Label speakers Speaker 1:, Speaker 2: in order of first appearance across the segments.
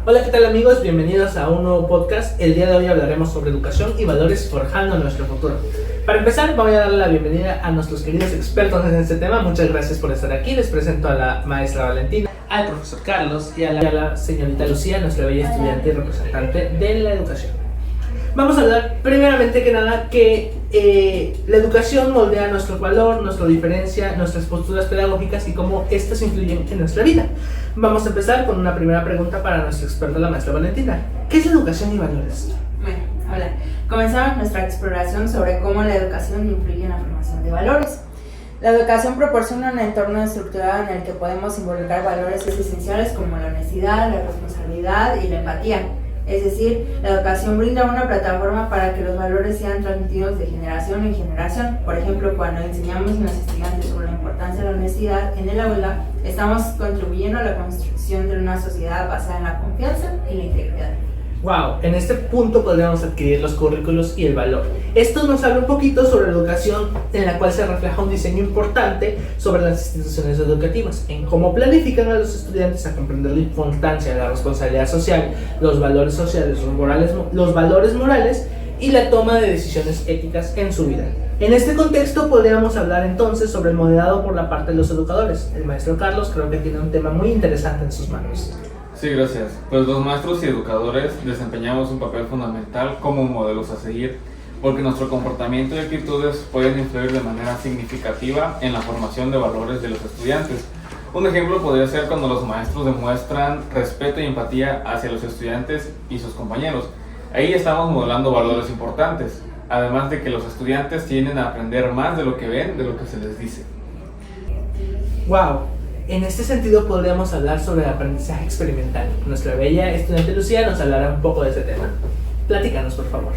Speaker 1: Hola, ¿qué tal amigos? Bienvenidos a un nuevo podcast. El día de hoy hablaremos sobre educación y valores forjando nuestro futuro. Para empezar, voy a darle la bienvenida a nuestros queridos expertos en este tema. Muchas gracias por estar aquí. Les presento a la maestra Valentina, al profesor Carlos y a la señorita Lucía, nuestra bella estudiante y representante de la educación. Vamos a hablar primeramente que nada que la educación moldea nuestro valor, nuestra diferencia, nuestras posturas pedagógicas y cómo estas influyen en nuestra vida. Vamos a empezar con una primera pregunta para nuestra experta, la maestra Valentina. ¿Qué es la educación y valores?
Speaker 2: Bueno, hola. Comenzamos nuestra exploración sobre cómo la educación influye en la formación de valores. La educación proporciona un entorno estructurado en el que podemos involucrar valores esenciales como la honestidad, la responsabilidad y la empatía. Es decir, la educación brinda una plataforma para que los valores sean transmitidos de generación en generación. Por ejemplo, cuando enseñamos a los estudiantes sobre la importancia de la honestidad en el aula, estamos contribuyendo a la construcción de una sociedad basada en la confianza y la integridad.
Speaker 1: Wow, en este punto podríamos adquirir los currículos y el valor. Esto nos habla un poquito sobre la educación, en la cual se refleja un diseño importante sobre las instituciones educativas, en cómo planifican a los estudiantes a comprender la importancia de la responsabilidad social, los valores sociales, los valores morales y la toma de decisiones éticas en su vida. En este contexto podríamos hablar entonces sobre el modelado por la parte de los educadores. El maestro Carlos creo que tiene un tema muy interesante en sus manos.
Speaker 3: Sí, gracias. Pues los maestros y educadores desempeñamos un papel fundamental como modelos a seguir, porque nuestro comportamiento y actitudes pueden influir de manera significativa en la formación de valores de los estudiantes. Un ejemplo podría ser cuando los maestros demuestran respeto y empatía hacia los estudiantes y sus compañeros. Ahí estamos modelando valores importantes, además de que los estudiantes tienden a aprender más de lo que ven, de lo que se les dice.
Speaker 1: Wow. En este sentido podríamos hablar sobre el aprendizaje experimental. Nuestra bella estudiante Lucía nos hablará un poco de ese tema. Platícanos, por favor.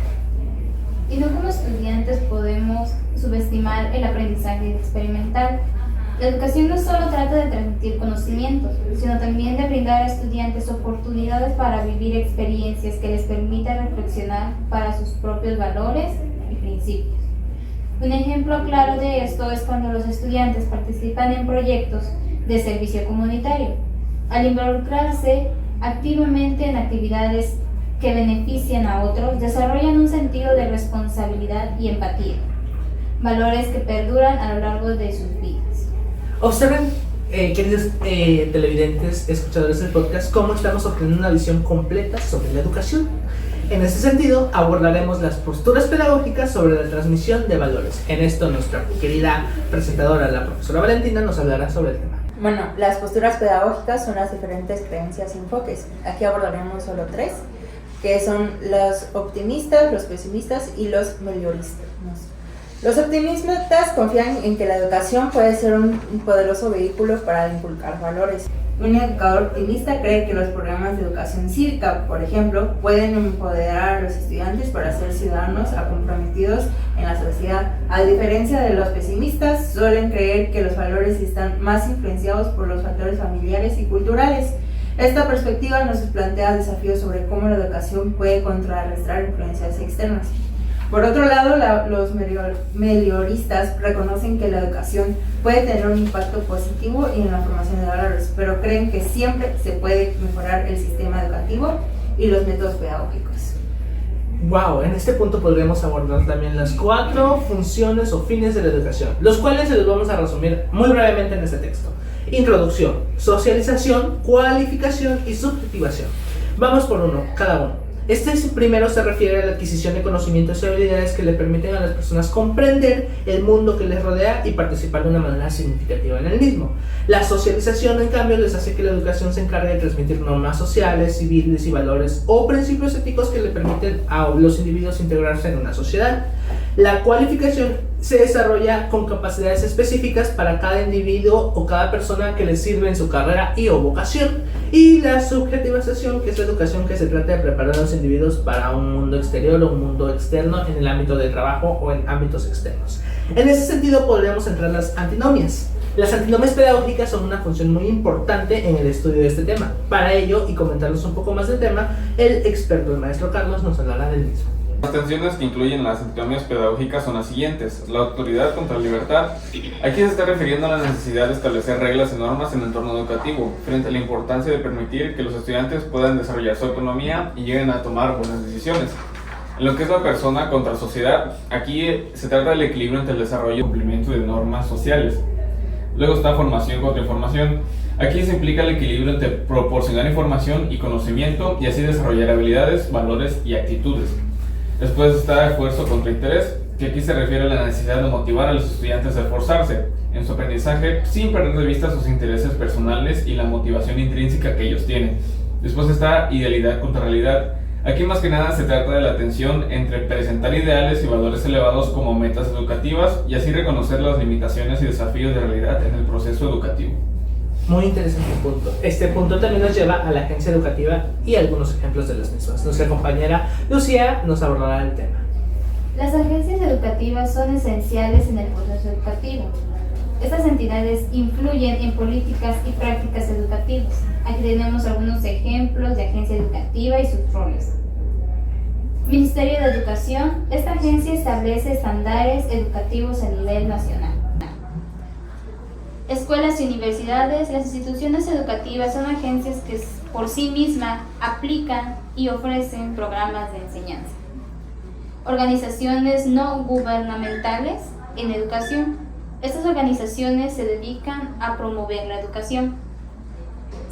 Speaker 4: Y no como estudiantes podemos subestimar el aprendizaje experimental. La educación no solo trata de transmitir conocimientos, sino también de brindar a estudiantes oportunidades para vivir experiencias que les permitan reflexionar para sus propios valores y principios. Un ejemplo claro de esto es cuando los estudiantes participan en proyectos de servicio comunitario. Al involucrarse activamente en actividades que benefician a otros, desarrollan un sentido de responsabilidad y empatía, valores que perduran a lo largo de sus vidas.
Speaker 1: Observen, queridos televidentes, escuchadores del podcast, cómo estamos obteniendo una visión completa sobre la educación. En este sentido, abordaremos las posturas pedagógicas sobre la transmisión de valores. En esto, nuestra querida presentadora, la profesora Valentina, nos hablará sobre el tema.
Speaker 2: Bueno, las posturas pedagógicas son las diferentes creencias y enfoques. Aquí abordaremos solo tres, que son los optimistas, los pesimistas y los melioristas. Los optimistas confían en que la educación puede ser un poderoso vehículo para inculcar valores. Un educador optimista cree que los programas de educación cívica, por ejemplo, pueden empoderar a los estudiantes para ser ciudadanos comprometidos en la sociedad. A diferencia de los pesimistas, suelen creer que los valores están más influenciados por los factores familiares y culturales. Esta perspectiva nos plantea desafíos sobre cómo la educación puede contrarrestar influencias externas. Por otro lado, los melioristas reconocen que la educación puede tener un impacto positivo en la formación de valores, pero creen que siempre se puede mejorar el sistema educativo y los métodos pedagógicos.
Speaker 1: Wow, en este punto podremos abordar también las 4 funciones o fines de la educación, los cuales se los vamos a resumir muy brevemente en este texto. Introducción, socialización, cualificación y subjetivación. Vamos por uno, cada uno. Este primero se refiere a la adquisición de conocimientos y habilidades que le permiten a las personas comprender el mundo que les rodea y participar de una manera significativa en el mismo. La socialización, en cambio, les hace que la educación se encargue de transmitir normas sociales, civiles y valores o principios éticos que le permiten a los individuos integrarse en una sociedad. La cualificación se desarrolla con capacidades específicas para cada individuo o cada persona que les sirve en su carrera y o vocación. Y la subjetivización, que es la educación que se trata de preparar a los individuos para un mundo exterior o un mundo externo en el ámbito del trabajo o en ámbitos externos. En ese sentido podríamos entrar en las antinomias. Las antinomias pedagógicas son una función muy importante en el estudio de este tema. Para ello, y comentarnos un poco más del tema, el experto, el maestro Carlos, nos hablará del mismo.
Speaker 3: Las tensiones que incluyen las antinomias pedagógicas son las siguientes: la autoridad contra la libertad. Aquí se está refiriendo a la necesidad de establecer reglas y normas en el entorno educativo, frente a la importancia de permitir que los estudiantes puedan desarrollar su autonomía y lleguen a tomar buenas decisiones. En lo que es la persona contra la sociedad, aquí se trata del equilibrio entre el desarrollo y cumplimiento de normas sociales. Luego está formación contra información. Aquí se implica el equilibrio entre proporcionar información y conocimiento y así desarrollar habilidades, valores y actitudes. Después está esfuerzo contra interés, que aquí se refiere a la necesidad de motivar a los estudiantes a esforzarse en su aprendizaje sin perder de vista sus intereses personales y la motivación intrínseca que ellos tienen. Después está idealidad contra realidad. Aquí más que nada se trata de la tensión entre presentar ideales y valores elevados como metas educativas y así reconocer las limitaciones y desafíos de realidad en el proceso educativo.
Speaker 1: Muy interesante punto. Este punto también nos lleva a la agencia educativa y algunos ejemplos de las mismas. Nuestra compañera Lucía nos abordará el tema.
Speaker 4: Las agencias educativas son esenciales en el proceso educativo. Estas entidades influyen en políticas y prácticas educativas. Aquí tenemos algunos ejemplos de agencia educativa y sus roles. Ministerio de Educación. Esta agencia establece estándares educativos a nivel nacional. Escuelas y universidades. Las instituciones educativas son agencias que por sí mismas aplican y ofrecen programas de enseñanza. Organizaciones no gubernamentales en educación. Estas organizaciones se dedican a promover la educación.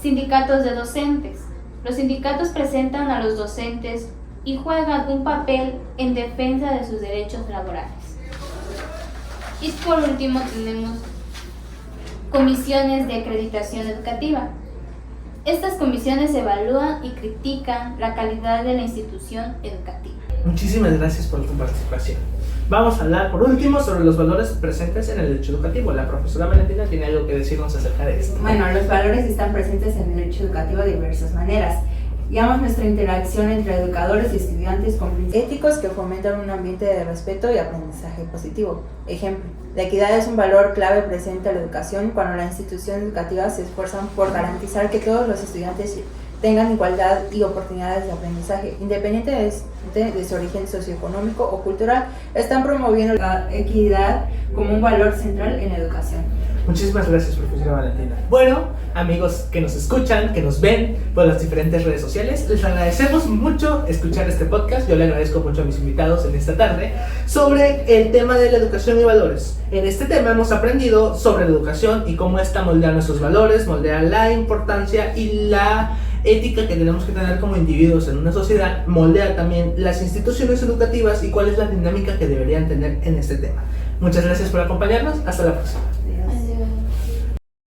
Speaker 4: Sindicatos de docentes. Los sindicatos presentan a los docentes y juegan un papel en defensa de sus derechos laborales. Y por último tenemos comisiones de acreditación educativa. Estas comisiones evalúan y critican la calidad de la institución educativa.
Speaker 1: Muchísimas gracias por tu participación. Vamos a hablar por último sobre los valores presentes en el derecho educativo. La profesora Valentina tiene algo que decirnos acerca de esto.
Speaker 2: Bueno, los valores están presentes en el derecho educativo de diversas maneras. Digamos, nuestra interacción entre educadores y estudiantes con principios éticos que fomentan un ambiente de respeto y aprendizaje positivo. Ejemplo, la equidad es un valor clave presente a la educación cuando las instituciones educativas se esfuerzan por garantizar que todos los estudiantes tengan igualdad y oportunidades de aprendizaje, independientemente de su origen socioeconómico o cultural. Están promoviendo la equidad como un valor central en la educación.
Speaker 1: Muchísimas gracias, profesora Valentina. Bueno, amigos que nos escuchan, que nos ven por las diferentes redes sociales, les agradecemos mucho escuchar este podcast. Yo le agradezco mucho a mis invitados en esta tarde sobre el tema de la educación y valores. En este tema hemos aprendido sobre la educación y cómo esta moldea nuestros valores, moldea la importancia y la ética que tenemos que tener como individuos en una sociedad, moldea también las instituciones educativas y cuál es la dinámica que deberían tener en este tema. Muchas gracias por acompañarnos. Hasta la próxima.